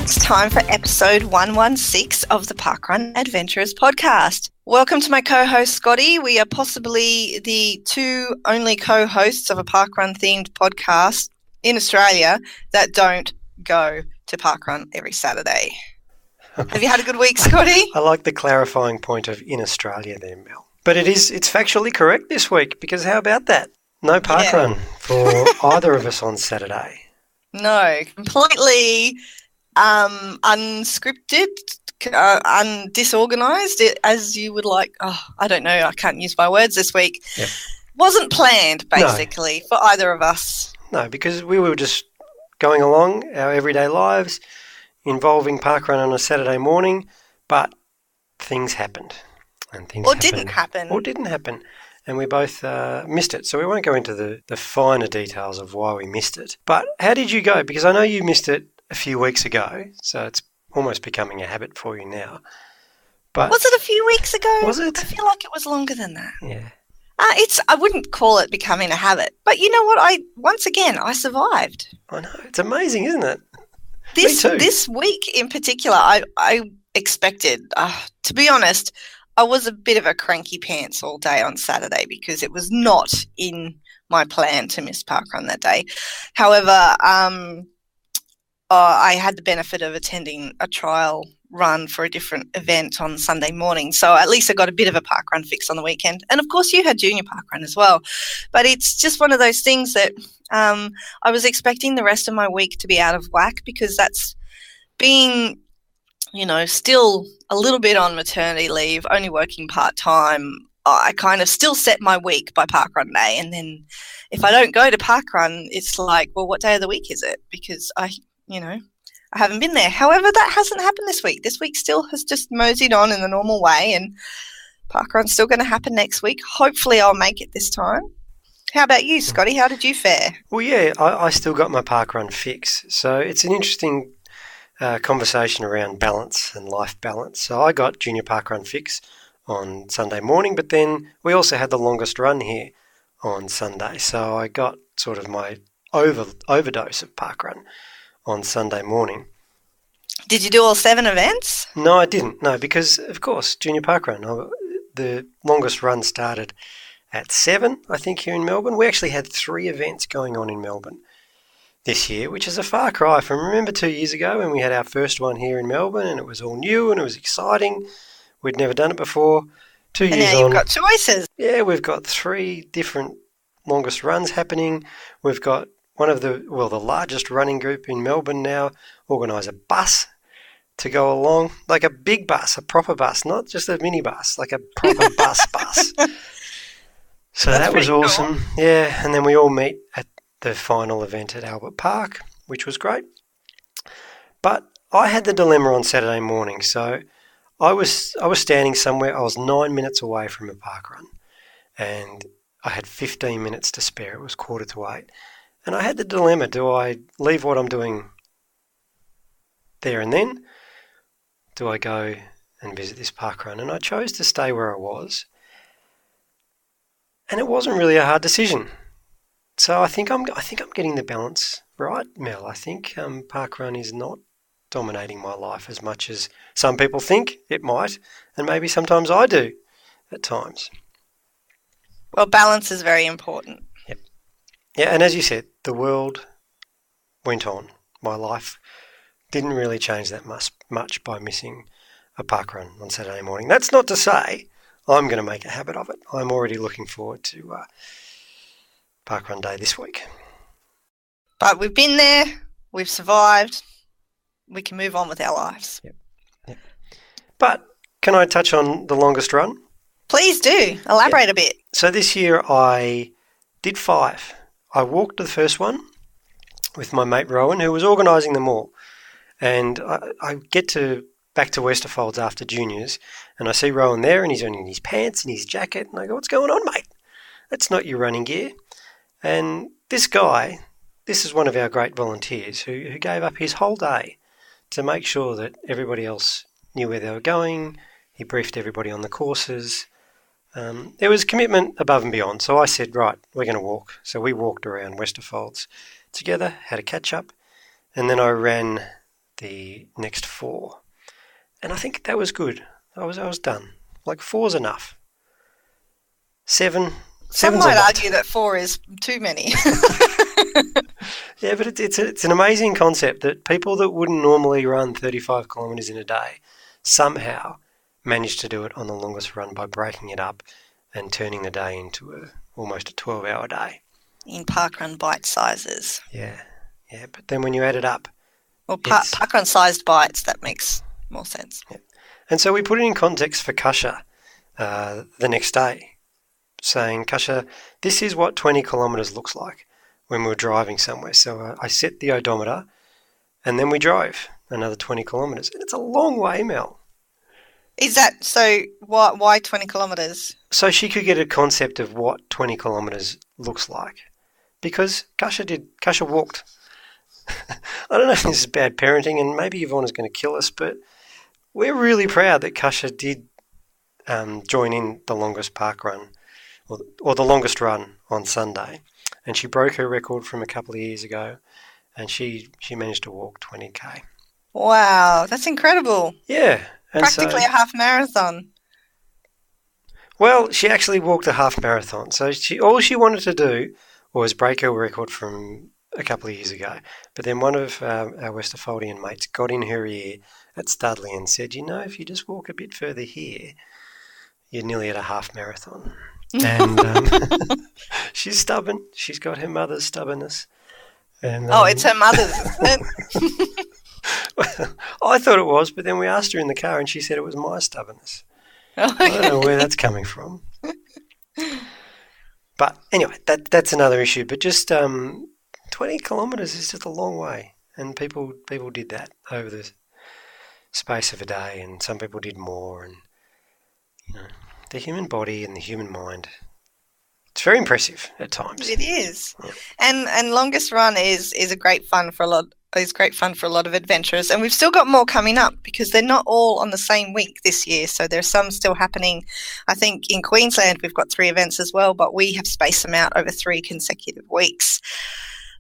It's time for episode 116 of the Parkrun Adventurers podcast. Welcome to my co-host, Scotty. We are possibly the two only co-hosts of a parkrun-themed podcast in Australia that don't go to parkrun every Saturday. Have you had a good week, Scotty? I like the clarifying point of in Australia there, Mel. But it's factually correct this week, because how about that? No parkrun for either of us on Saturday. No, completely unscripted, disorganised, as you would like. Oh, I don't know. I can't use my words this week. Yep. Wasn't planned, basically, for either of us. No, because we were just going along our everyday lives, involving parkrun on a Saturday morning, but things happened. Didn't happen. And we both missed it. So we won't go into the finer details of why we missed it. But how did you go? Because I know you missed it a few weeks ago, so it's almost becoming a habit for you now. But was it a few weeks ago? Was it? I feel like it was longer than that. Yeah. I wouldn't call it becoming a habit. But you know what? I survived. I know. It's amazing, isn't it? This week in particular, I expected, to be honest, I was a bit of a cranky pants all day on Saturday because it was not in my plan to miss parkrun that day. However, I had the benefit of attending a trial run for a different event on Sunday morning, so at least I got a bit of a parkrun fix on the weekend. And of course you had junior parkrun as well, but it's just one of those things that I was expecting the rest of my week to be out of whack, because that's being, still a little bit on maternity leave, only working part-time. I kind of still set my week by parkrun day, and then if I don't go to parkrun, it's like, well, what day of the week is it? Because I haven't been there. However, that hasn't happened this week. This week still has just moseyed on in the normal way, and parkrun's still going to happen next week. Hopefully I'll make it this time. How about you, Scotty? How did you fare? Well, yeah, I still got my parkrun fix. So it's an interesting conversation around balance and life balance. So I got junior parkrun fix on Sunday morning, but then we also had the longest run here on Sunday. So I got sort of my overdose of parkrun on Sunday morning. Did you do all 7 events? No, I didn't. No, because, of course, junior parkrun, the longest run started at 7, I think, here in Melbourne. We actually had 3 events going on in Melbourne this year, which is a far cry from, remember 2 years ago when we had our first one here in Melbourne and it was all new and it was exciting. We'd never done it before. 2 years on. And now you've got choices. Yeah, we've got 3 different longest runs happening. We've got one of the largest running group in Melbourne now organise a bus to go along, like a big bus, a proper bus, not just a minibus, like a proper bus. So that was awesome. Cool. Yeah, and then we all meet at the final event at Albert Park, which was great. But I had the dilemma on Saturday morning. So I was standing somewhere. I was 9 minutes away from a parkrun, and I had 15 minutes to spare. It was 7:45. And I had the dilemma, do I leave what I'm doing there and then? Do I go and visit this parkrun? And I chose to stay where I was. And it wasn't really a hard decision. So I think I'm getting the balance right, Mel. I think parkrun is not dominating my life as much as some people think it might, and maybe sometimes I do at times. Well, balance is very important. Yep. Yeah, and as you said, the world went on. My life didn't really change that much by missing a parkrun on Saturday morning. That's not to say I'm going to make a habit of it. I'm already looking forward to parkrun day this week. But we've been there, we've survived, we can move on with our lives. Yep. But can I touch on the longest run? Please do. Elaborate a bit. So this year I did 5. I walked the first one with my mate Rowan, who was organising them all. And I get back to Westerfolds after juniors, and I see Rowan there, and he's only in his pants and his jacket, and I go, "What's going on, mate? That's not your running gear." And this guy, this is one of our great volunteers who gave up his whole day to make sure that everybody else knew where they were going. He briefed everybody on the courses. There was commitment above and beyond. So I said, right, we're going to walk. So we walked around Westerfolds together, had a catch up, and then I ran the next 4. And I think that was good. I was done. Like 4's enough. 7. Some might argue that 4 is too many. Yeah, but it's an amazing concept that people that wouldn't normally run 35 kilometres in a day somehow managed to do it on the longest run by breaking it up and turning the day into almost a 12-hour day. In parkrun bite sizes. Yeah. But then when you add it up... Well, parkrun-sized bites, that makes more sense. Yeah. And so we put it in context for Kasha the next day, saying, Kasha, this is what 20 kilometres looks like when we were driving somewhere. So I set the odometer and then we drove another 20 kilometres. And it's a long way, Mel. Is that so? Why 20 kilometres? So she could get a concept of what 20 kilometres looks like. Because Kasha walked. I don't know if this is bad parenting and maybe Yvonne's going to kill us, but we're really proud that Kasha did join in the longest park run or the longest run on Sunday. And she broke her record from a couple of years ago and she managed to walk 20k. Wow, that's incredible. Yeah. Practically a half marathon. Well, she actually walked a half marathon. So all she wanted to do was break her record from a couple of years ago. But then one of our Westerfoldian mates got in her ear at Studley and said, if you just walk a bit further here, you're nearly at a half marathon. And she's stubborn. She's got her mother's stubbornness. And, it's her mother's, isn't it? Well, I thought it was, but then we asked her in the car and she said it was my stubbornness. Oh, okay. I don't know where that's coming from. But anyway, that's another issue. But just 20 kilometres is just a long way. And people did that over the space of a day, and some people did more. And the human body and the human mind, it's very impressive at times. It is. Yeah. And longest run is great fun for a lot of adventurers, and we've still got more coming up because they're not all on the same week this year, so there's some still happening. I think in Queensland we've got 3 events as well, but we have spaced them out over 3 consecutive weeks,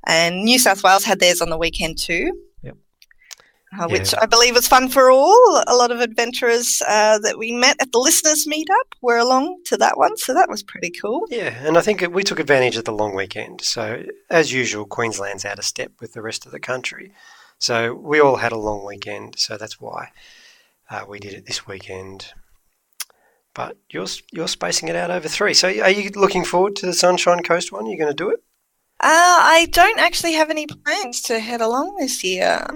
and New South Wales had theirs on the weekend too. Yep. Which I believe was fun for all. A lot of adventurers that we met at the listeners meetup were along to that one, so that was pretty cool. Yeah, and I think we took advantage of the long weekend. So as usual, Queensland's out of step with the rest of the country. So we all had a long weekend, so that's why we did it this weekend. But you're spacing it out over 3. So are you looking forward to the Sunshine Coast one? Are you going to do it? I don't actually have any plans to head along this year.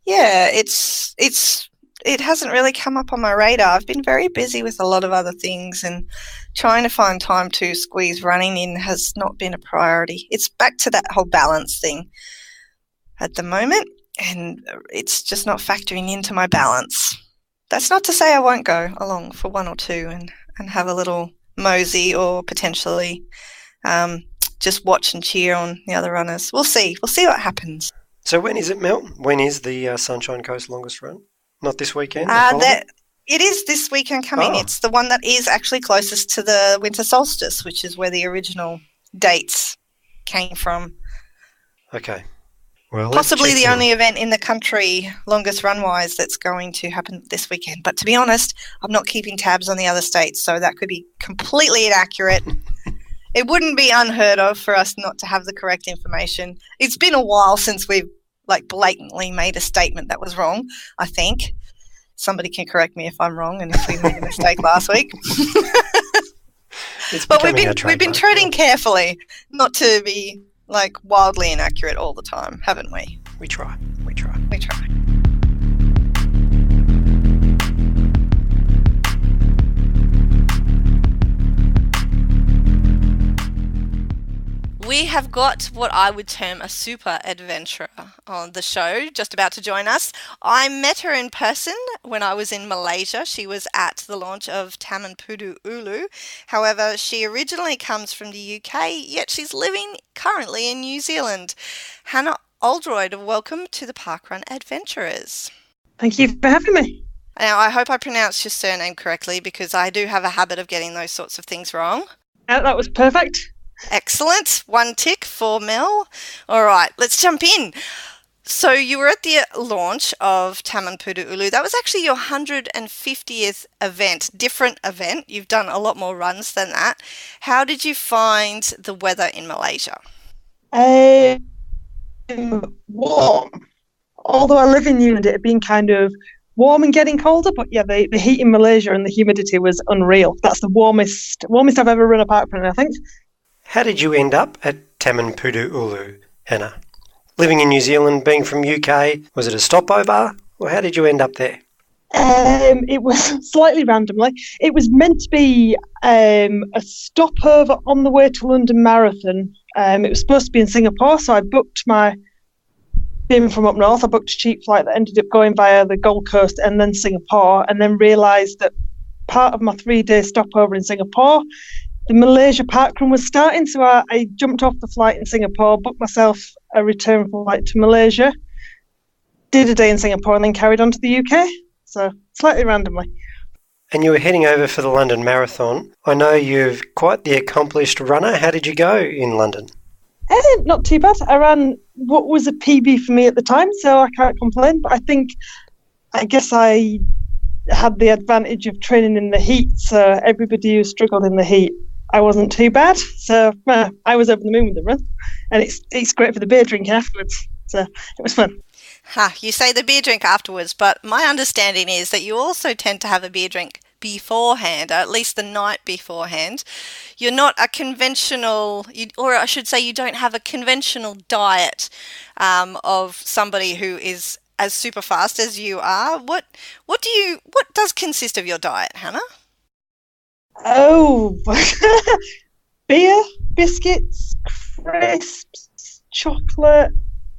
Yeah, it hasn't really come up on my radar. I've been very busy with a lot of other things, and trying to find time to squeeze running in has not been a priority. It's back to that whole balance thing at the moment, and it's just not factoring into my balance. That's not to say I won't go along for 1 or 2 and have a little mosey, or potentially just watch and cheer on the other runners. We'll see what happens. So when is it, Mel? When is the Sunshine Coast longest run? Not this weekend? It is this weekend coming. Oh. It's the one that is actually closest to the winter solstice, which is where the original dates came from. Okay. Well, possibly the only event in the country, longest run-wise, that's going to happen this weekend. But to be honest, I'm not keeping tabs on the other states, so that could be completely inaccurate. It wouldn't be unheard of for us not to have the correct information. It's been a while since we've blatantly made a statement that was wrong, I think. Somebody can correct me if I'm wrong and if we made a mistake last week. But we've been treading carefully not to be wildly inaccurate all the time, haven't we? We try. We have got what I would term a super adventurer on the show, just about to join us. I met her in person when I was in Malaysia. She was at the launch of Taman Pudu Ulu. However, she originally comes from the UK, yet she's living currently in New Zealand. Hannah Oldroyd, welcome to the Parkrun Adventurers. Thank you for having me. Now, I hope I pronounced your surname correctly, because I do have a habit of getting those sorts of things wrong. That was perfect. Excellent. 1 tick for Mel. All right, let's jump in. So you were at the launch of Taman Pudu Ulu. That was actually your 150th event, different event. You've done a lot more runs than that. How did you find the weather in Malaysia? Warm. Although I live in Newland, it had been kind of warm and getting colder, but yeah, the heat in Malaysia and the humidity was unreal. That's the warmest I've ever run a parkrun, I think. How did you end up at Taman Pudu Ulu, Hannah? Living in New Zealand, being from UK, was it a stopover, or how did you end up there? It was slightly randomly. It was meant to be a stopover on the way to London Marathon. It was supposed to be in Singapore, so I booked being from up north, I booked a cheap flight that ended up going via the Gold Coast and then Singapore, and then realised that part of my 3-day stopover in Singapore, the Malaysia parkrun was starting, so I jumped off the flight in Singapore, booked myself a return flight to Malaysia, did a day in Singapore, and then carried on to the UK. So slightly randomly. And you were heading over for the London Marathon. I know you're quite the accomplished runner. How did you go in London? Not too bad. I ran what was a PB for me at the time, so I can't complain. But I guess I had the advantage of training in the heat, so everybody who struggled in the heat, I wasn't too bad. So I was over the moon with the run, and it's great for the beer drinking afterwards. So it was fun. You say the beer drink afterwards, but my understanding is that you also tend to have a beer drink beforehand, or at least the night beforehand. You're not a conventional, or I should say you don't have a conventional diet of somebody who is as super fast as you are. What does consist of your diet, Hannah? Oh, beer, biscuits, crisps, chocolate,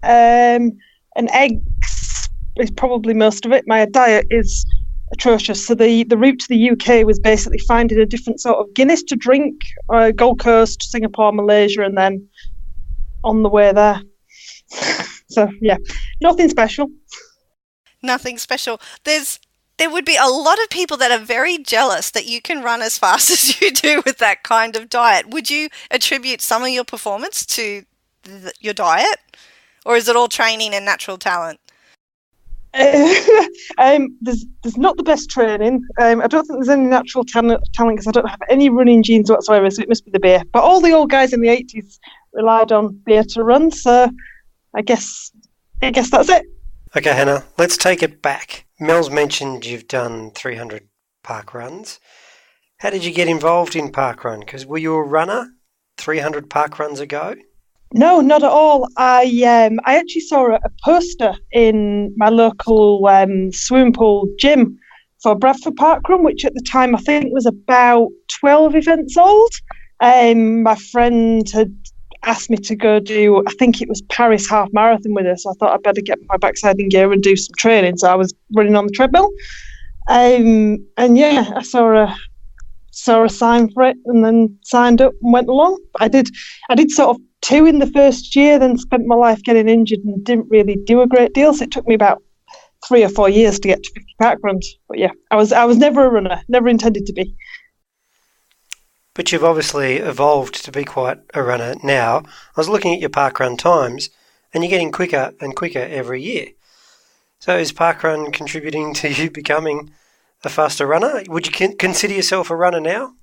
and eggs is probably most of it. My diet is atrocious. So the route to the UK was basically finding a different sort of Guinness to drink, Gold Coast, Singapore, Malaysia, and then on the way there. So yeah, nothing special. Nothing special. There would be a lot of people that are very jealous that you can run as fast as you do with that kind of diet. Would you attribute some of your performance to your diet? Or is it all training and natural talent? There's not the best training. I don't think there's any natural talent because I don't have any running genes whatsoever, so it must be the beer. But all the old guys in the 80s relied on beer to run, so I guess that's it. Okay, Hannah, let's take it back. Mel's mentioned you've done 300 park runs. How did you get involved in parkrun? Because were you a runner 300 park runs ago? No, not at all. I actually saw a poster in my local swimming pool gym for Bradford Parkrun, which at the time I think was about 12 events old. My friend had asked me to go do, I think it was Paris half marathon with her, so I thought I'd better get my backside in gear and do some training. So I was running on the treadmill. And yeah, I saw a sign for it and then signed up and went along. I did sort of 2 in the first year, then spent my life getting injured and didn't really do a great deal. So it took me about 3 or 4 years to get to 50 parkruns. But yeah, I was never a runner, never intended to be. But you've obviously evolved to be quite a runner now. I was looking at your parkrun times, and you're getting quicker and quicker every year. So is parkrun contributing to you becoming a faster runner? Would you consider yourself a runner now?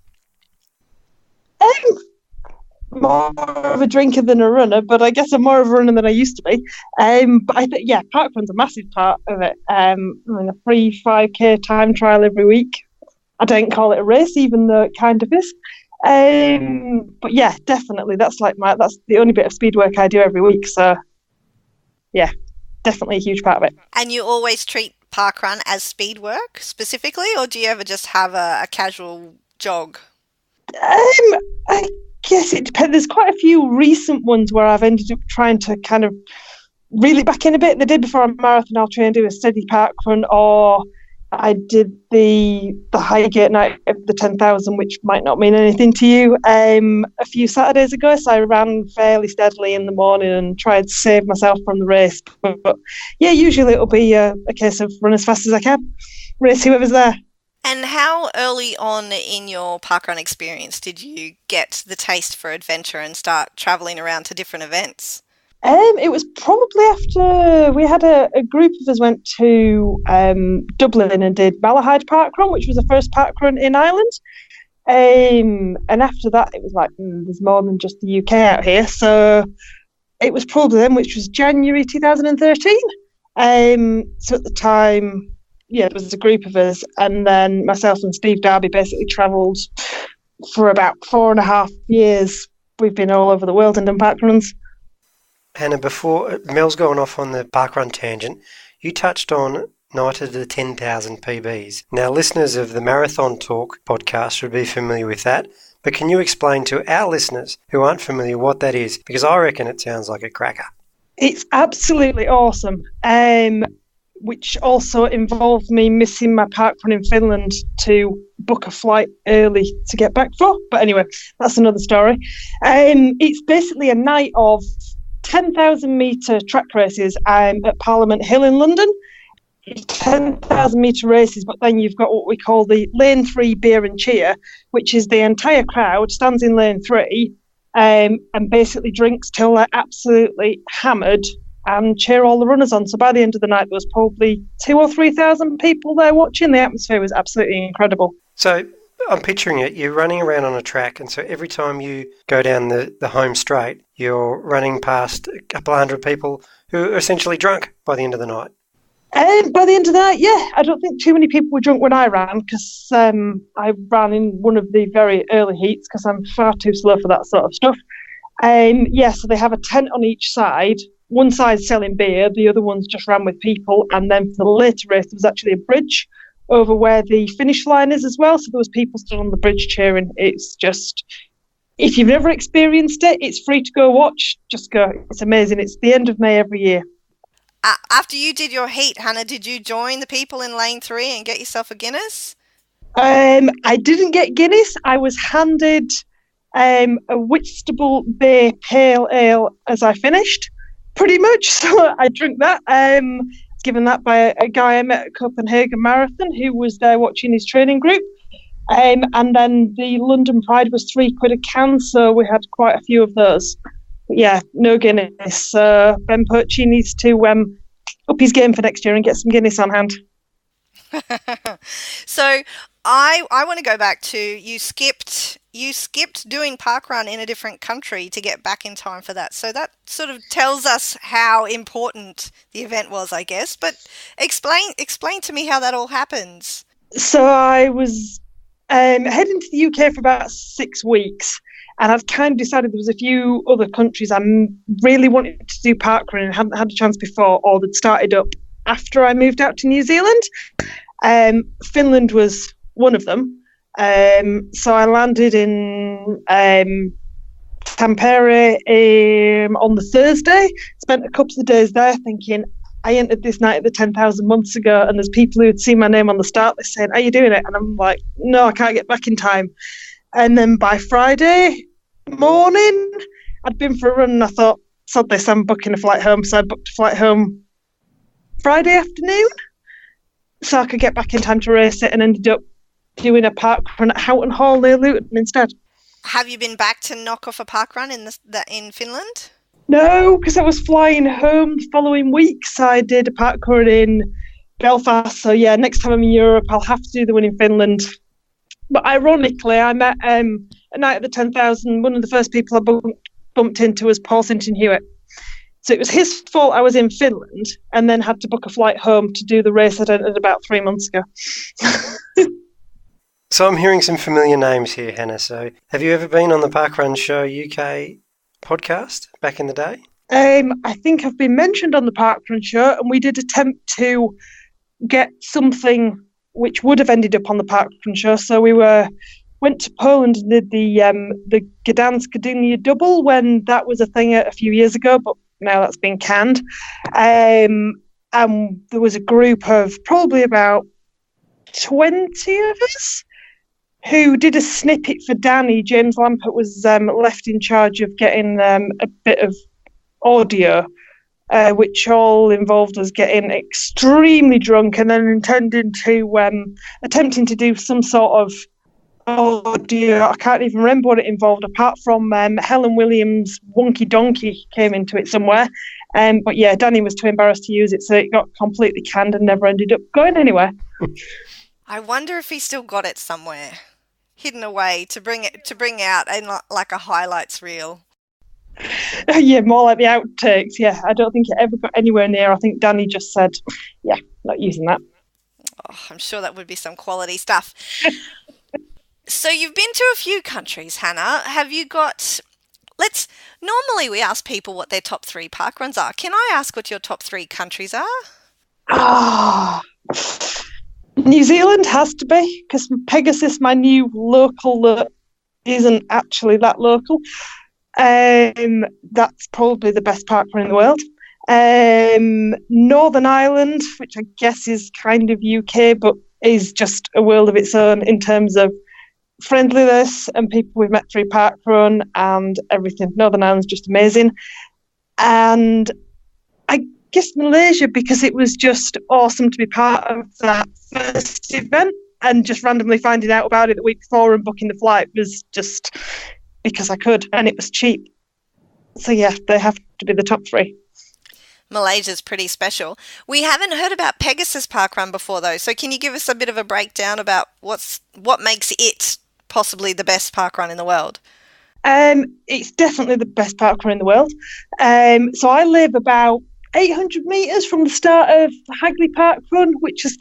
More of a drinker than a runner, but I guess I'm more of a runner than I used to be. But I think, yeah, parkrun's a massive part of it. I mean, a free 5k time trial every week. I don't call it a race, even though it kind of is. But yeah, definitely, that's the only bit of speed work I do every week. So yeah, definitely a huge part of it. And you always treat parkrun as speed work specifically, or do you ever just have a casual jog? I guess it depends. There's quite a few recent ones where I've ended up trying to kind of reel it back in a bit. The day before a marathon, I'll try and do a steady parkrun, or I did the Highgate night of the 10,000, which might not mean anything to you, a few Saturdays ago. So I ran fairly steadily in the morning and tried to save myself from the race. But yeah, usually it'll be a case of run as fast as I can, race whoever's there. And how early on in your parkrun experience did you get the taste for adventure and start travelling around to different events? It was probably after we had a group of us went to Dublin and did Malahide Parkrun, which was the first parkrun in Ireland. And after that, it was like, there's more than just the UK out here. So it was probably then, which was January 2013. So at the time, there was a group of us, and then myself and Steve Darby basically travelled for about 4.5 years. We've been all over the world and done parkruns. Hannah, before Mel's gone off on the parkrun tangent, you touched on Night of the 10,000 PBs. Now, listeners of the Marathon Talk podcast would be familiar with that, but can you explain to our listeners who aren't familiar what that is? Because I reckon it sounds like a cracker. It's absolutely awesome, which also involved me missing my parkrun in Finland to book a flight early to get back for. But anyway, that's another story. It's basically a night of 10,000 metre track races at Parliament Hill in London. 10,000 metre races, but then you've got what we call the Lane 3 Beer and Cheer, which is the entire crowd stands in Lane 3 and basically drinks till they're absolutely hammered and cheer all the runners on. So by the end of the night, there was probably 2,000 or 3,000 people there watching. The atmosphere was absolutely incredible. So I'm picturing it, you're running around on a track, and so every time you go down the home straight, you're running past a couple of hundred people who are essentially drunk by the end of the night. By the end of that, I don't think too many people were drunk when I ran, because I ran in one of the very early heats because I'm far too slow for that sort of stuff. So they have a tent on each side. One side selling beer, the other one's just ran with people, and then for the later race there was actually a bridge over where the finish line is as well, so there was people stood on the bridge cheering. It's just, if you've never experienced it, it's free to go watch. Just go, it's amazing. It's the end of May every year. After you did your heat, Hannah, did you join the people in Lane 3 and get yourself a Guinness? I didn't get Guinness. I was handed a Whitstable Bay Pale Ale as I finished, pretty much. So I drank that. Given that by a guy I met at Copenhagen Marathon who was there watching his training group. And then the London Pride was £3 a can, so we had quite a few of those. But yeah, no Guinness. Ben Pochi needs to up his game for next year and get some Guinness on hand. So I want to go back to you skipped doing parkrun in a different country to get back in time for that. So that sort of tells us how important the event was, I guess. But explain to me how that all happens. So I was heading to the UK for about 6 weeks, and I'd kind of decided there was a few other countries I really wanted to do parkrun and hadn't had a chance before, or that started up after I moved out to New Zealand. Finland was one of them. So I landed in Tampere on the Thursday, spent a couple of days there thinking, I entered this night at the 10,000 months ago, and there's people who had seen my name on the start list saying, are you doing it? And I'm like, no, I can't get back in time. And then by Friday morning, I'd been for a run and I thought, sod this, I'm booking a flight home. So I booked a flight home Friday afternoon so I could get back in time to race it, and ended up doing a parkrun at Houghton Hall near Luton instead. Have you been back to knock off a parkrun in Finland? No, because I was flying home the following week, so I did a parkrun in Belfast. So yeah, next time I'm in Europe, I'll have to do the one in Finland. But ironically, I met a night at the 10,000. One of the first people I bumped into was Paul Sinton-Hewitt. So it was his fault I was in Finland, and then had to book a flight home to do the race I'd entered about 3 months ago. So I'm hearing some familiar names here, Hannah. So have you ever been on the Parkrun Show UK podcast back in the day? I think I've been mentioned on the Parkrun Show, and we did attempt to get something which would have ended up on the Parkrun Show. So we went to Poland and did the Gdansk-Gdynia double when that was a thing a few years ago, but now that's been canned. And there was a group of probably about 20 of us who did a snippet for Danny. James Lampert was left in charge of getting a bit of audio, which all involved us getting extremely drunk and then attempting to do some sort of Oh dear, I can't even remember what it involved apart from Helen Williams' Wonky Donkey came into it somewhere. But yeah, Danny was too embarrassed to use it, so it got completely canned and never ended up going anywhere. I wonder if he still got it somewhere, hidden away to bring out in like a highlights reel. Yeah, more like the outtakes. Yeah, I don't think it ever got anywhere near. I think Danny just said, yeah, not using that. Oh, I'm sure that would be some quality stuff. So you've been to a few countries, Hannah. Have you got... Normally we ask people what their top 3 parkruns are. Can I ask what your top 3 countries are? Ah, New Zealand has to be, because Pegasus, my new local that isn't actually that local, that's probably the best parkrun in the world. Northern Ireland, which I guess is kind of UK, but is just a world of its own in terms of friendliness and people we've met through parkrun and everything. Northern Ireland's just amazing. And I guess Malaysia, because it was just awesome to be part of that first event, and just randomly finding out about it the week before and booking the flight was just because I could, and it was cheap. So yeah, they have to be the top 3. Malaysia's pretty special. We haven't heard about Pegasus Parkrun before though, so can you give us a bit of a breakdown about what makes it possibly the best parkrun in the world? It's definitely the best parkrun in the world. So I live about 800 metres from the start of Hagley Parkrun, which is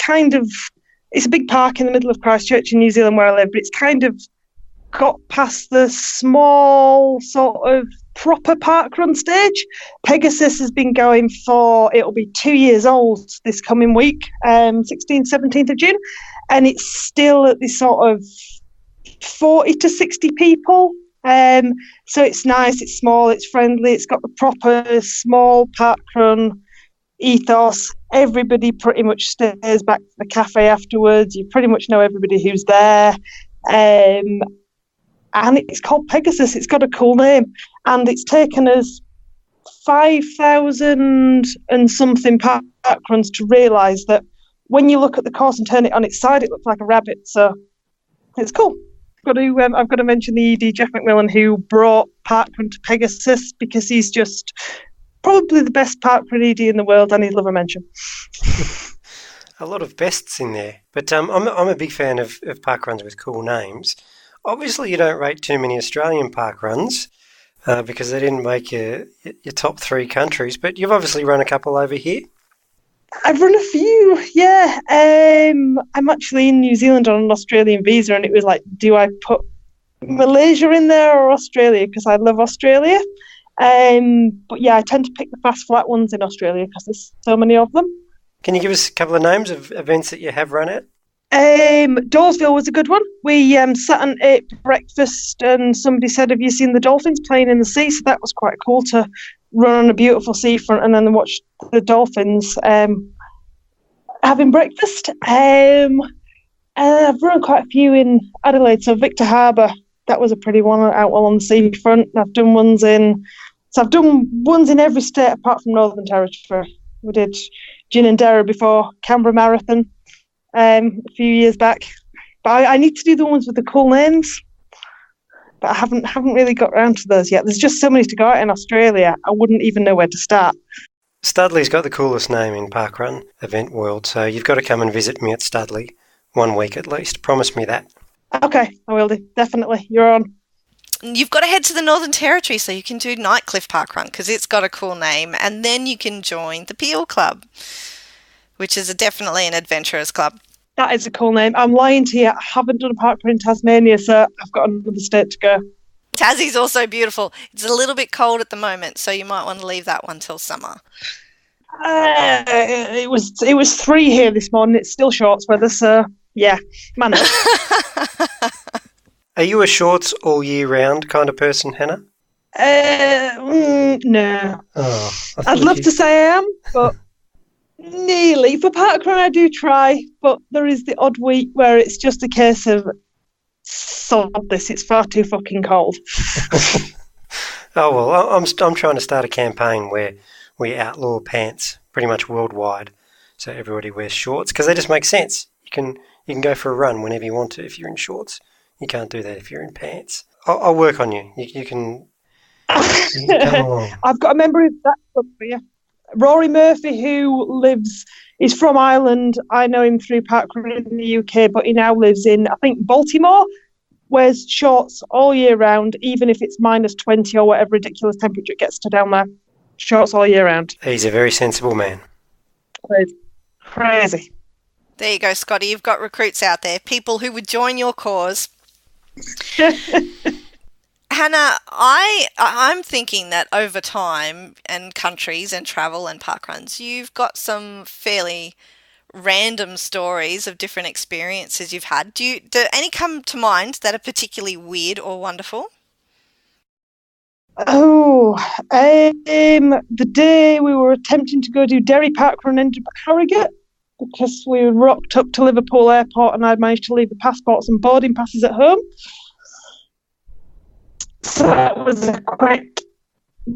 it's a big park in the middle of Christchurch in New Zealand where I live, but it's kind of got past the small sort of proper parkrun stage. Pegasus has been going it'll be 2 years old this coming week, 16th, 17th of June, and it's still at this sort of 40 to 60 people. So it's nice, it's small, it's friendly, it's got the proper small parkrun ethos. Everybody pretty much stays back to the cafe afterwards. You pretty much know everybody who's there. And it's called Pegasus. It's got a cool name. And it's taken us 5,000 and something parkruns to realise that when you look at the course and turn it on its side, it looks like a rabbit. So it's cool. I've got to mention the ED, Jeff McMillan, who brought parkrun to Pegasus, because he's just probably the best parkrun ED in the world, and he'd love a mention. A lot of bests in there. But I'm a big fan of parkruns with cool names. Obviously, you don't rate too many Australian parkruns because they didn't make your top 3 countries, but you've obviously run a couple over here. I've run a few, yeah. I'm actually in New Zealand on an Australian visa, and it was like, do I put Malaysia in there or Australia? Because I love Australia. But yeah, I tend to pick the fast flat ones in Australia because there's so many of them. Can you give us a couple of names of events that you have run at? Dawesville was a good one. We sat and ate breakfast, and somebody said, have you seen the dolphins playing in the sea? So that was quite cool to run on a beautiful seafront and then watch the dolphins having breakfast. And I've run quite a few in Adelaide, so Victor Harbour, that was a pretty one out on the seafront. I've done ones in every state apart from Northern Territory. We did Ginninderra before Canberra Marathon a few years back. But I need to do the ones with the cool names. But I haven't really got around to those yet. There's just so many to go out in Australia, I wouldn't even know where to start. Studley's got the coolest name in parkrun event world, so you've got to come and visit me at Studley 1 week at least. Promise me that. Okay, I will do. Definitely. You're on. You've got to head to the Northern Territory so you can do Nightcliff Parkrun because it's got a cool name, and then you can join the Peel Club, which is definitely an adventurers club. That is a cool name. I'm lying to you. I haven't done a parkrun in Tasmania, so I've got another state to go. Tassie's also beautiful. It's a little bit cold at the moment, so you might want to leave that one till summer. It was 3 here this morning. It's still shorts weather, so yeah, man. Are you a shorts all year round kind of person, Hannah? No. Oh, I'd love to say I am, but nearly. For parkrun, I do try, but there is the odd week where it's just a case of sod this. It's far too fucking cold. Oh well, I'm trying to start a campaign where we outlaw pants pretty much worldwide, so everybody wears shorts because they just make sense. You can go for a run whenever you want to if you're in shorts. You can't do that if you're in pants. I'll work on you. You can come along. I've got a memory of that for you. Rory Murphy, who is from Ireland. I know him through parkrun in the UK, but he now lives in, I think, Baltimore. Wears shorts all year round, even if it's minus 20 or whatever ridiculous temperature it gets to down there. Shorts all year round. He's a very sensible man. Crazy. There you go, Scotty. You've got recruits out there, people who would join your cause. Hannah, I'm thinking that over time and countries and travel and parkruns, you've got some fairly random stories of different experiences you've had. Do any come to mind that are particularly weird or wonderful? Oh, the day we were attempting to go do Derry Parkrun ended up at Harrogate because we rocked up to Liverpool Airport and I'd managed to leave the passports and boarding passes at home. So that was a quick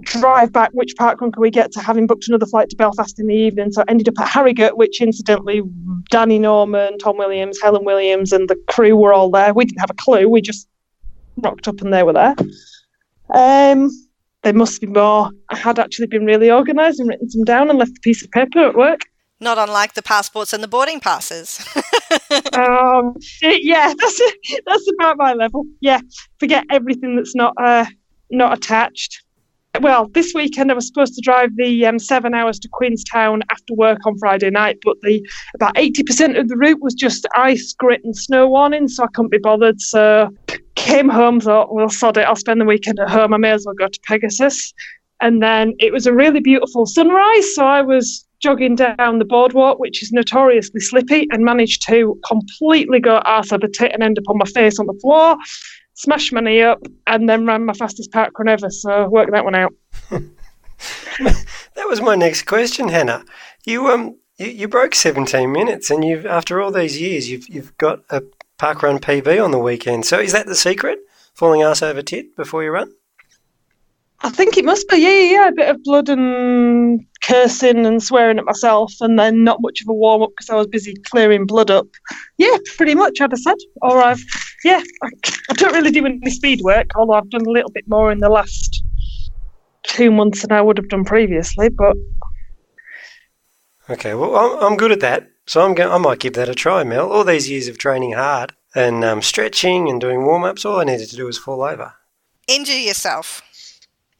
drive back. Which parkrun can we get to, having booked another flight to Belfast in the evening? So I ended up at Harrogate, which incidentally, Danny Norman, Tom Williams, Helen Williams, and the crew were all there. We didn't have a clue. We just rocked up and they were there. There must be more. I had actually been really organised and written them down and left a piece of paper at work. Not unlike the passports and the boarding passes. Yeah, that's about my level. Yeah, forget everything that's not attached. Well, this weekend I was supposed to drive the 7 hours to Queenstown after work on Friday night, but about 80% of the route was just ice, grit and snow warnings, so I couldn't be bothered. So came home, thought, well, sod it, I'll spend the weekend at home. I may as well go to Pegasus. And then it was a really beautiful sunrise, so I was jogging down the boardwalk, which is notoriously slippy, and managed to completely go arse over tit and end up on my face on the floor, smashed my knee up, and then ran my fastest parkrun ever, so worked that one out. That was my next question, Hannah. You broke 17 minutes, and after all these years, you've got a parkrun PB on the weekend. So is that the secret? Falling arse over tit before you run? I think it must be, yeah. A bit of blood and cursing and swearing at myself, and then not much of a warm-up because I was busy clearing blood up. Yeah, pretty much, I'd have said. Or I don't really do any speed work, although I've done a little bit more in the last 2 months than I would have done previously, but... Okay, well, I'm good at that, so I might give that a try, Mel. All these years of training hard and stretching and doing warm-ups, all I needed to do was fall over. Injure yourself.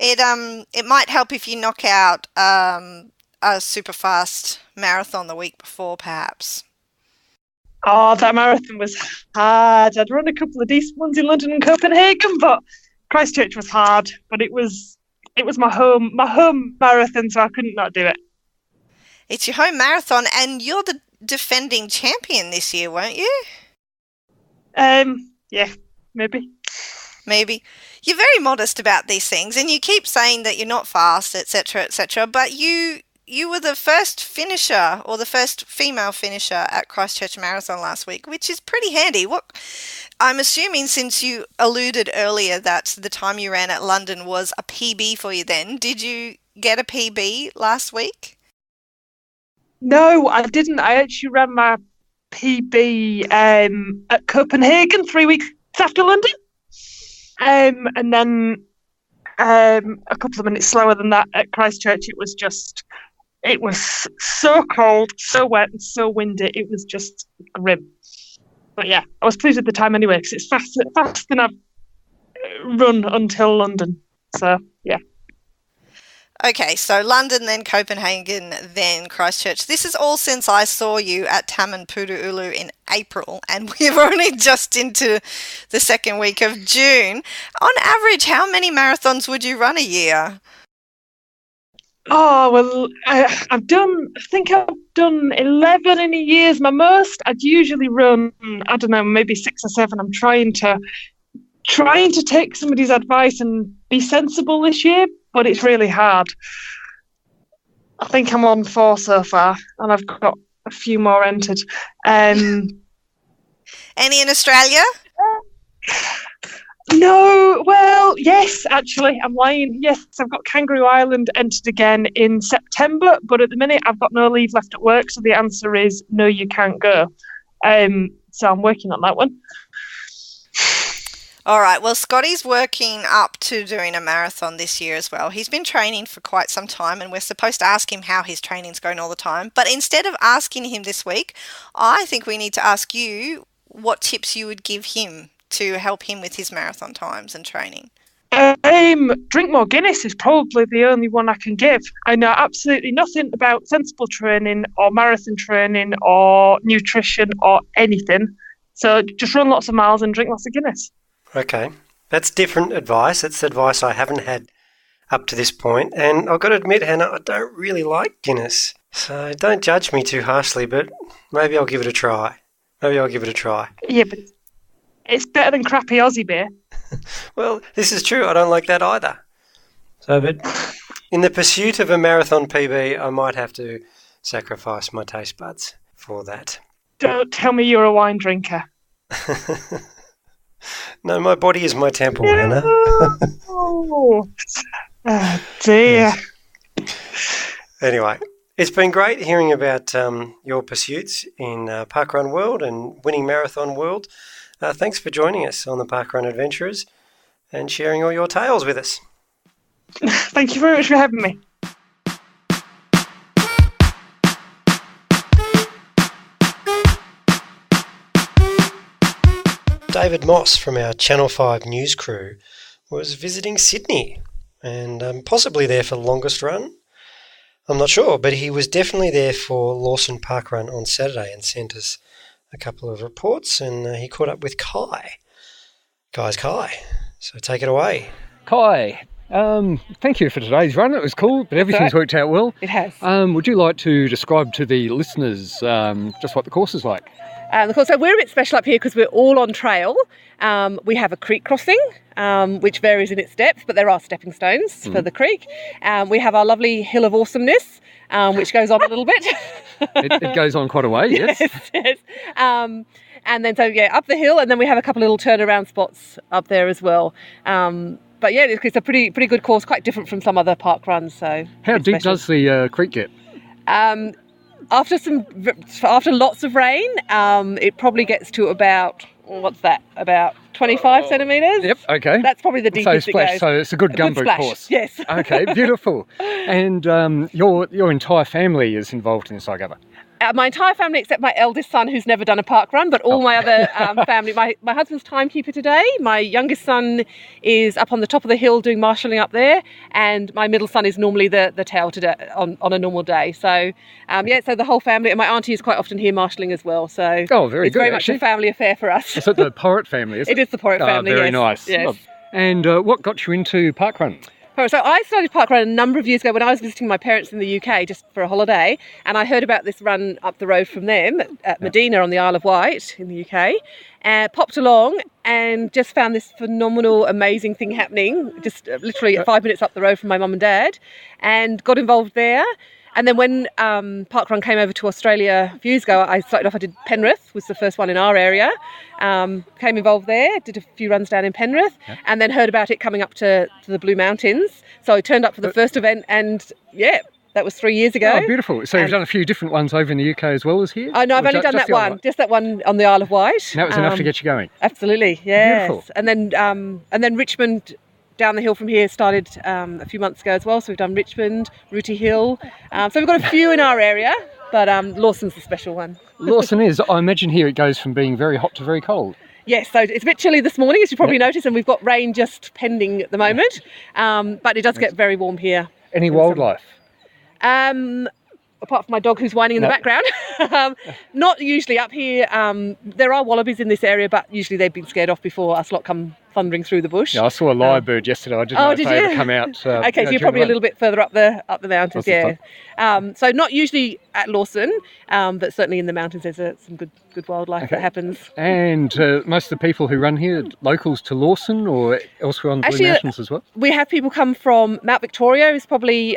It might help if you knock out a super fast marathon the week before, perhaps. Oh, that marathon was hard. I'd run a couple of decent ones in London and Copenhagen, but Christchurch was hard. But it was my home marathon, so I couldn't not do it. It's your home marathon, and you're the defending champion this year, weren't you? Yeah, maybe. Maybe. You're very modest about these things, and you keep saying that you're not fast, etc., but you were the first finisher, or the first female finisher at Christchurch Marathon last week, which is pretty handy. I'm assuming, since you alluded earlier that the time you ran at London was a PB for you then, did you get a PB last week? No, I didn't. I actually ran my PB at Copenhagen 3 weeks after London. And then a couple of minutes slower than that at Christchurch. It was so cold, so wet and so windy. It was just grim. But yeah, I was pleased with the time anyway because it's faster than I've run until London. So yeah. Okay, so London, then Copenhagen, then Christchurch. This is all since I saw you at Taman Puru'ulu in April, and we're only just into the second week of June. On average, how many marathons would you run a year? Oh, well, I think I've done 11 in a year. My most. I'd usually run, I don't know, maybe 6 or 7. I'm trying to take somebody's advice and be sensible this year, but it's really hard. I think I'm on 4 so far, and I've got a few more entered. Any in Australia? No, well, yes, actually, I'm lying. Yes, I've got Kangaroo Island entered again in September, but at the minute I've got no leave left at work, so the answer is no, you can't go. So I'm working on that one. All right. Well, Scotty's working up to doing a marathon this year as well. He's been training for quite some time, and we're supposed to ask him how his training's going all the time. But instead of asking him this week, I think we need to ask you what tips you would give him to help him with his marathon times and training. Drink more Guinness is probably the only one I can give. I know absolutely nothing about sensible training or marathon training or nutrition or anything. So just run lots of miles and drink lots of Guinness. Okay, that's different advice. It's advice I haven't had up to this point. And I've got to admit, Hannah, I don't really like Guinness. So don't judge me too harshly, but maybe I'll give it a try. Yeah, but it's better than crappy Aussie beer. Well, this is true. I don't like that either. So, but in the pursuit of a marathon PB, I might have to sacrifice my taste buds for that. Don't tell me you're a wine drinker. No, my body is my temple, Hannah. Oh dear. Anyway, it's been great hearing about your pursuits in Parkrun World and winning Marathon World. Thanks for joining us on the Parkrun Adventurers and sharing all your tales with us. Thank you very much for having me. David Moss from our Channel 5 news crew was visiting Sydney and possibly there for the longest run. I'm not sure, but he was definitely there for Lawson Parkrun on Saturday and sent us a couple of reports, and he caught up with Kai. Guy's Kai. So take it away. Kai, thank you for today's run. It was cool, but everything's worked out well. It has. Would you like to describe to the listeners just what the course is like? So we're a bit special up here because we're all on trail. We have a creek crossing, which varies in its depth, but there are stepping stones for the creek. We have our lovely Hill of Awesomeness, which goes on a little bit. It goes on quite a way, yes. Yes. And then, up the hill, and then we have a couple of little turnaround spots up there as well. But yeah, it's a pretty good course, quite different from some other park runs. So how deep does the creek get? After lots of rain, it probably gets to about 25 centimetres. Yep, okay. That's probably the deepest it goes. So it's a good gumboot course. Yes. Okay, beautiful. And your entire family is involved in this, I gather? My entire family, except my eldest son, who's never done a park run, but all my other family. My husband's timekeeper today. My youngest son is up on the top of the hill doing marshalling up there, and my middle son is normally the tail today on a normal day. So, so the whole family, and my auntie is quite often here marshalling as well. So, very good. It's very much a family affair for us. Is it the Porritt family? It is the Porritt family. Very yes. nice. Yes. And what got you into parkrun? So I started parkrun a number of years ago when I was visiting my parents in the UK just for a holiday, and I heard about this run up the road from them at Medina on the Isle of Wight in the UK. Popped along and just found this phenomenal, amazing thing happening, just literally 5 minutes up the road from my mum and dad, and got involved there. And then when parkrun came over to Australia a few years ago, I did Penrith, was the first one in our area. Came involved there, did a few runs down in Penrith, and then heard about it coming up to the Blue Mountains. So I turned up for the first event, and that was 3 years ago. Oh, beautiful. So you've done a few different ones over in the UK as well as here? Oh, no, I've only done that one. Just that one on the Isle of Wight. And that was enough to get you going? Absolutely, yes. Beautiful. And then Richmond, down the hill from here, started a few months ago as well. So we've done Richmond, Rooty Hill. So we've got a few in our area, but Lawson's the special one. Lawson is. I imagine here it goes from being very hot to very cold. Yes, so it's a bit chilly this morning, as you probably noticed, and we've got rain just pending at the moment. But it does get very warm here. Any wildlife? Apart from my dog who's whining in the background. Not usually up here. There are wallabies in this area, but usually they've been scared off before us lot come thundering through the bush. Yeah, I saw a lyrebird yesterday. I didn't know if they ever come out. Okay, so you're probably a little bit further up the mountains, so not usually at Lawson, but certainly in the mountains there's some good wildlife that happens. And most of the people who run here, locals to Lawson or elsewhere on the Blue Mountains as well? We have people come from Mount Victoria, is probably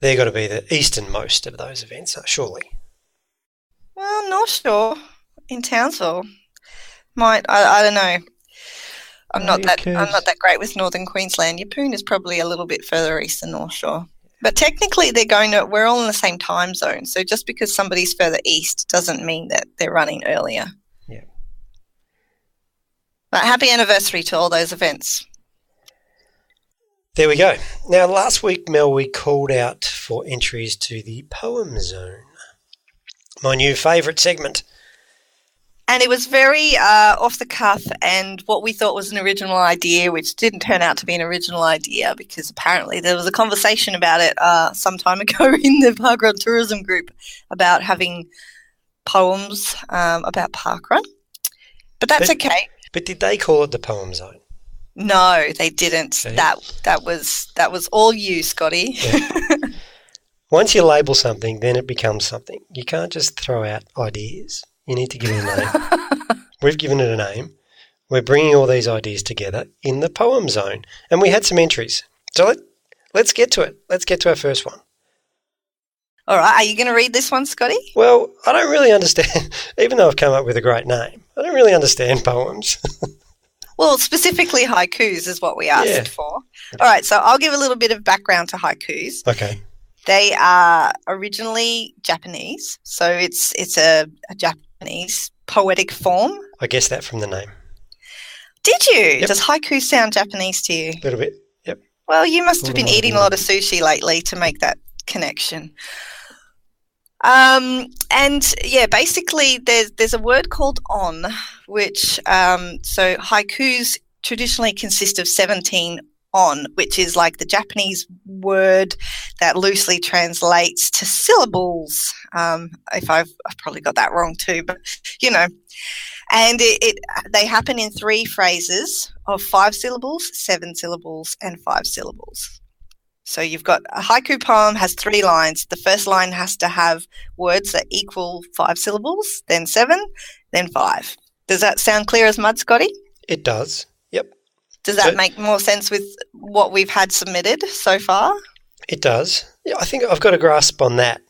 They're got to be the easternmost of those events, surely. Well, North Shore in Townsville I don't know. I'm not that great with Northern Queensland. Yeppoon is probably a little bit further east than North Shore. But technically we're all in the same time zone. So just because somebody's further east doesn't mean that they're running earlier. Yeah. But happy anniversary to all those events. There we go. Now, last week, Mel, we called out for entries to the Poem Zone, my new favourite segment. And it was very off the cuff and what we thought was an original idea, which didn't turn out to be an original idea because apparently there was a conversation about it some time ago in the parkrun tourism group about having poems about parkrun. But that's okay. But did they call it the Poem Zone? No, they didn't. Okay. That was all you, Scotty. Yeah. Once you label something, then it becomes something. You can't just throw out ideas. You need to give it a name. We've given it a name. We're bringing all these ideas together in the Poem Zone. And we had some entries. So let's get to it. Let's get to our first one. All right. Are you going to read this one, Scotty? Well, I don't really understand, even though I've come up with a great name, I don't really understand poems. Well, specifically haikus is what we asked for. All right. So I'll give a little bit of background to haikus. Okay. They are originally Japanese. So it's a Japanese poetic form. I guessed that from the name. Did you? Yep. Does haiku sound Japanese to you? A little bit, yep. Well, you must have been eating a lot of sushi lately to make that connection. And yeah, basically there's a word called on, which so haikus traditionally consist of 17 on, which is like the Japanese word that loosely translates to syllables. If I've probably got that wrong too, but you know. And they happen in 3 phrases of 5 syllables, 7 syllables, and 5 syllables. So you've got a haiku poem has 3 lines. The first line has to have words that equal 5 syllables, then 7, then 5. Does that sound clear as mud, Scotty? It does, yep. Does that make more sense with what we've had submitted so far? It does. Yeah, I think I've got a grasp on that.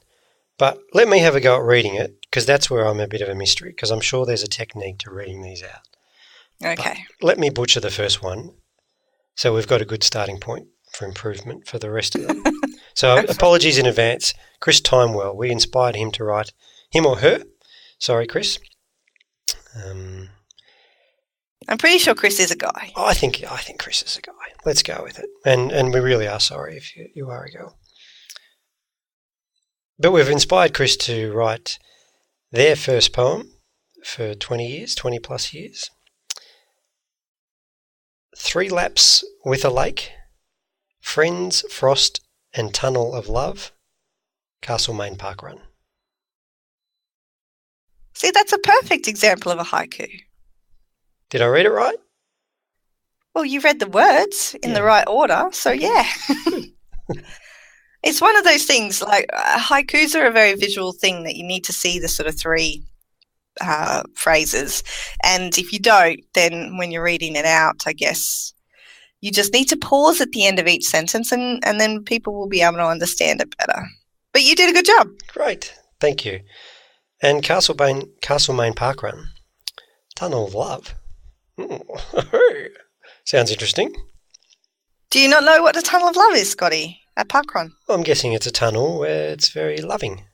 But let me have a go at reading it, because that's where I'm a bit of a mystery, because I'm sure there's a technique to reading these out. Okay. But let me butcher the first one, so we've got a good starting point for improvement for the rest of them. So apologies in advance. Chris Timewell, we inspired him to write, him or her. Sorry, Chris. I'm pretty sure Chris is a guy. I think Chris is a guy. Let's go with it. And we really are sorry if you are a girl. But we've inspired Chris to write their first poem for 20 plus years. 3 laps with a lake, friends, frost and tunnel of love, Castlemaine Parkrun. See, that's a perfect example of a haiku. Did I read it right? Well, you read the words in the right order, so yeah. It's one of those things, like haikus are a very visual thing that you need to see the sort of 3 phrases. And if you don't, then when you're reading it out, I guess you just need to pause at the end of each sentence and then people will be able to understand it better. But you did a good job. Great. Thank you. And Castlemaine Parkrun, Tunnel of Love. Sounds interesting. Do you not know what the Tunnel of Love is, Scotty, at parkrun? I'm guessing it's a tunnel where it's very loving.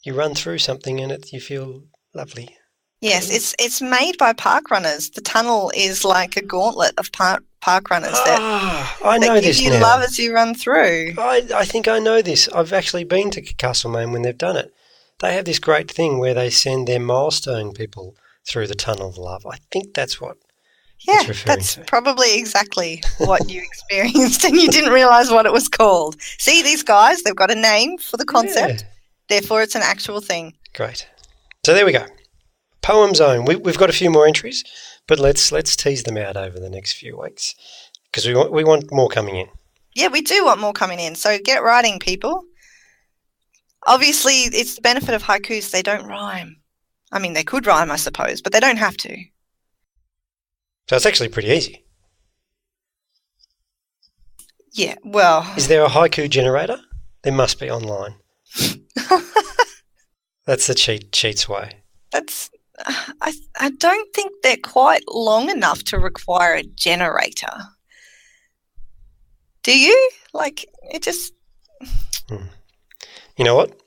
You run through something and you feel lovely. Yes, it's made by parkrunners. The tunnel is like a gauntlet of parkrunners I know this give you now. love as you run through. I think I know this. I've actually been to Castlemaine when they've done it. They have this great thing where they send their milestone people through the Tunnel of Love. I think that's what it's referring that's to. probably exactly what you experienced and you didn't realise what it was called. See, these guys, they've got a name for the concept, therefore it's an actual thing. Great. So there we go. Poem Zone. We've got a few more entries, but let's tease them out over the next few weeks because we want more coming in. Yeah, we do want more coming in, so get writing, people. Obviously, it's the benefit of haikus, they don't rhyme. I mean, they could rhyme, I suppose, but they don't have to. So it's actually pretty easy. Yeah, well... Is there a haiku generator? It must be online. That's the cheat's way. I don't think they're quite long enough to require a generator. Do you? Like, it just... You know what?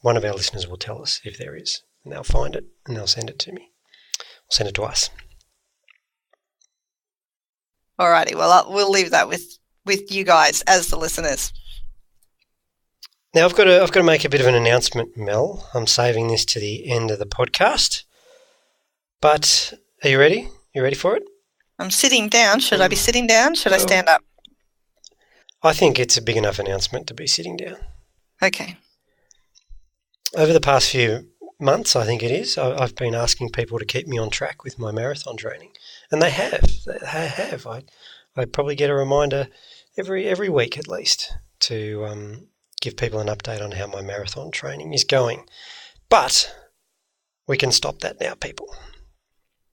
One of our listeners will tell us if there is, and they'll find it and they'll send it to me. Send it to us. Alrighty, well, we'll leave that with you guys as the listeners. Now I've got to make a bit of an announcement, Mel. I'm saving this to the end of the podcast. But are you ready? You ready for it? I'm sitting down. Should I be sitting down? Should I stand up? I think it's a big enough announcement to be sitting down. Okay. Over the past few months, I think it is, I've been asking people to keep me on track with my marathon training. And they have. I probably get a reminder every week at least to give people an update on how my marathon training is going. But we can stop that now, people.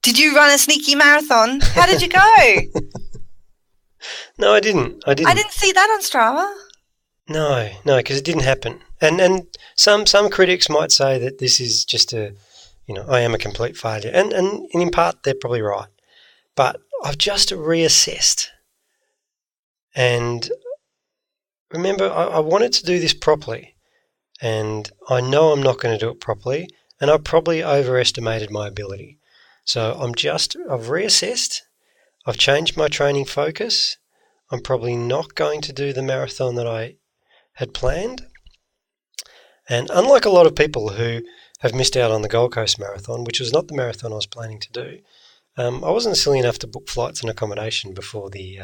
Did you run a sneaky marathon? How did you go? No, I didn't. I didn't see that on Strava. No, because it didn't happen. And some critics might say that this is just I am a complete failure. And in part, they're probably right. But I've just reassessed. And remember, I wanted to do this properly. And I know I'm not going to do it properly. And I probably overestimated my ability. So I've reassessed. I've changed my training focus. I'm probably not going to do the marathon that I had planned. And unlike a lot of people who have missed out on the Gold Coast Marathon, which was not the marathon I was planning to do, I wasn't silly enough to book flights and accommodation before the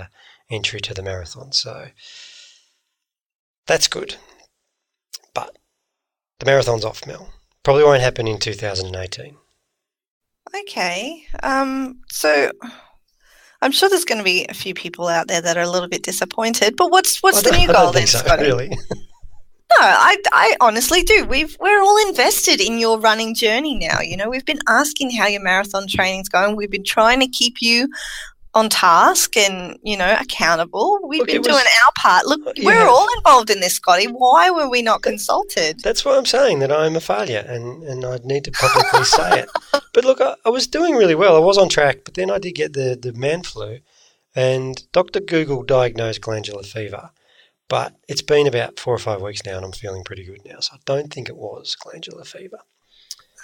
entry to the marathon. So that's good. But the marathon's off, Mel. Probably won't happen in 2018. Okay. So I'm sure there's going to be a few people out there that are a little bit disappointed. But what's the new goal then, Scotty? Really. No, I honestly do. We're all invested in your running journey now. You know, we've been asking how your marathon training's going. We've been trying to keep you on task and, accountable. We've been doing our part. Look, we're all involved in this, Scotty. Why were we not consulted? That's why I'm saying that I'm a failure and I'd need to publicly say it. But look, I was doing really well. I was on track, but then I did get the man flu and Dr. Google diagnosed glandular fever. But it's been about 4 or 5 weeks now and I'm feeling pretty good now. So I don't think it was glandular fever.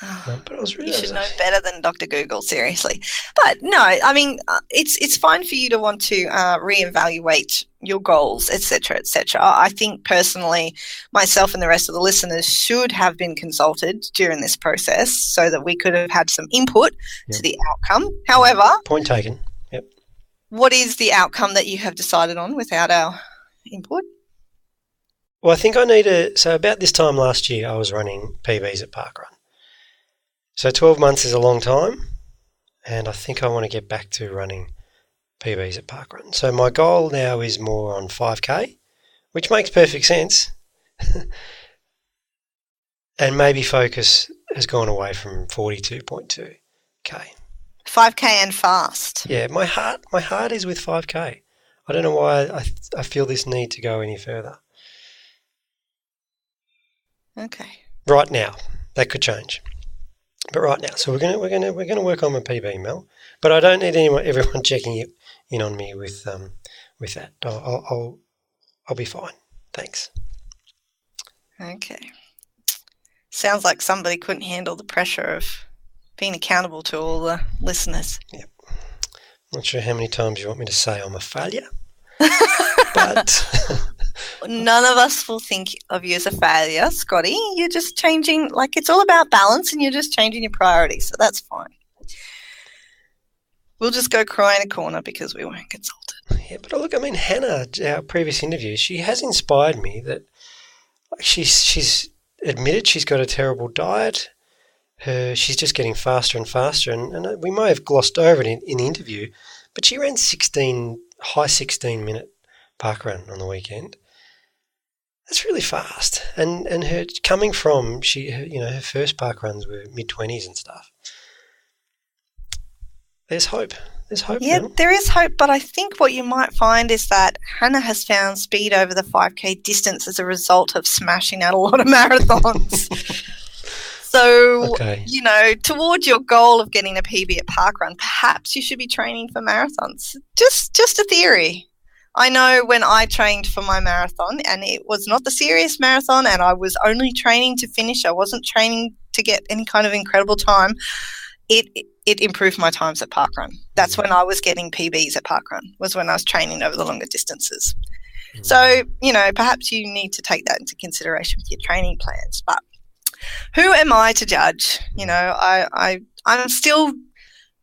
But I was really... You should know better than Dr. Google, seriously. But no, I mean, it's fine for you to want to reevaluate your goals, etc., etc. I think personally, myself and the rest of the listeners should have been consulted during this process so that we could have had some input to the outcome. However... Point taken. Yep. What is the outcome that you have decided on without our input? Well, I think so about this time last year, I was running PBs at parkrun. So 12 months is a long time, and I think I want to get back to running PBs at parkrun. So my goal now is more on 5K, which makes perfect sense. And maybe focus has gone away from 42.2K. 5K and fast. Yeah, my heart is with 5K. I don't know why I feel this need to go any further. Okay. Right now, that could change. But right now, so we're gonna work on my PB, Mel. But I don't need everyone checking in on me with that. I'll be fine. Thanks. Okay. Sounds like somebody couldn't handle the pressure of being accountable to all the listeners. Yep. Not sure how many times you want me to say I'm a failure, but none of us will think of you as a failure, Scotty. You're just changing, it's all about balance and you're just changing your priorities, so that's fine. We'll just go cry in a corner because we weren't consulted. Yeah, but look, I mean, Hannah, our previous interview, she has inspired me that she's admitted she's got a terrible diet. She's just getting faster and faster, and we may have glossed over it in the interview, but she ran high 16-minute parkrun on the weekend. That's really fast, and her coming from her first parkruns were mid-20s and stuff. There's hope. There's hope. Yeah, Mel. there is hope, but I think what you might find is that Hannah has found speed over the 5K distance as a result of smashing out a lot of marathons. So, Okay. towards your goal of getting a PB at parkrun, perhaps you should be training for marathons. Just a theory. I know when I trained for my marathon, and it was not the serious marathon, and I was only training to finish. I wasn't training to get any kind of incredible time. It improved my times at parkrun. That's when I was getting PBs at parkrun, was when I was training over the longer distances. So, perhaps you need to take that into consideration with your training plans. But who am I to judge?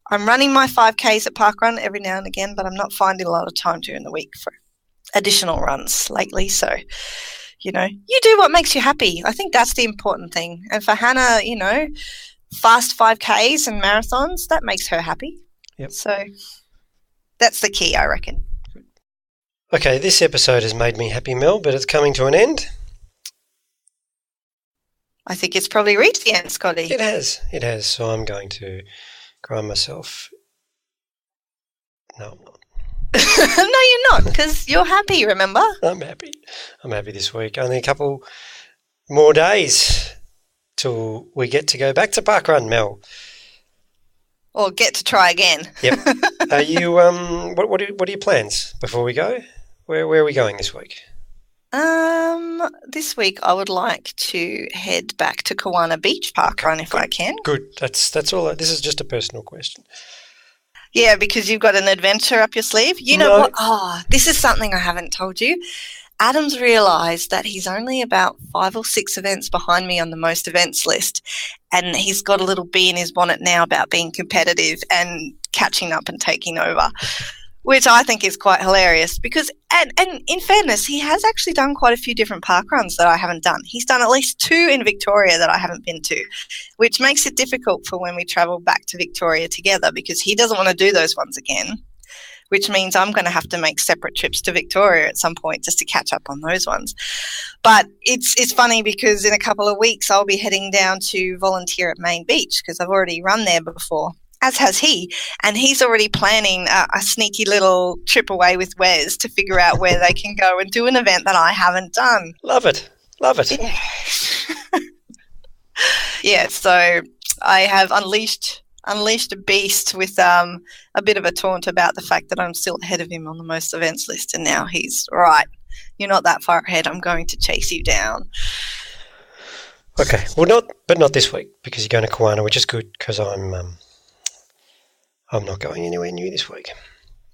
I'm running my 5Ks at parkrun every now and again, but I'm not finding a lot of time during the week for additional runs lately. So, you do what makes you happy. I think that's the important thing. And for Hannah, fast 5Ks and marathons, that makes her happy. Yep. So that's the key, I reckon. Okay, this episode has made me happy, Mel, but it's coming to an end. I think it's probably reached the end, Scotty. It has. So I'm going to grind myself. No, I'm not. No, you're not, because you're happy, remember? I'm happy. This week. Only a couple more days till we get to go back to parkrun, Mel. Or get to try again. Yep. Are you? What are your plans before we go? Where are we going this week? This week I would like to head back to Kawana Beach parkrun if I can. Good. That's all. This is just a personal question. Yeah, because you've got an adventure up your sleeve. You know what? Oh, this is something I haven't told you. Adam's realised that he's only about 5 or 6 events behind me on the most events list, and he's got a little bee in his bonnet now about being competitive and catching up and taking over, which I think is quite hilarious because, and in fairness, he has actually done quite a few different parkruns that I haven't done. He's done at least 2 in Victoria that I haven't been to, which makes it difficult for when we travel back to Victoria together because he doesn't want to do those ones again, which means I'm going to have to make separate trips to Victoria at some point just to catch up on those ones. But it's funny because in a couple of weeks I'll be heading down to volunteer at Main Beach because I've already run there before, as has he, and he's already planning a sneaky little trip away with Wes to figure out where they can go and do an event that I haven't done. Love it. Yeah, yeah, so I have unleashed a beast with a bit of a taunt about the fact that I'm still ahead of him on the most events list, and now he's right. You're not that far ahead. I'm going to chase you down. Okay, well, not this week because you're going to Kawana, which is good because I'm not going anywhere new this week.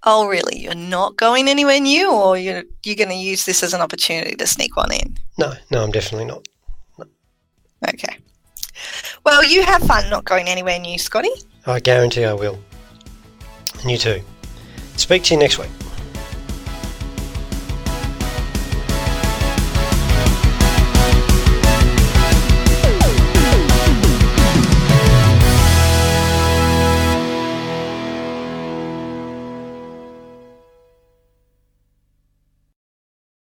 Oh, really? You're not going anywhere new, or you're going to use this as an opportunity to sneak one in? No, I'm definitely not. No. Okay. Well, you have fun not going anywhere new, Scotty. I guarantee I will. And you too. Speak to you next week.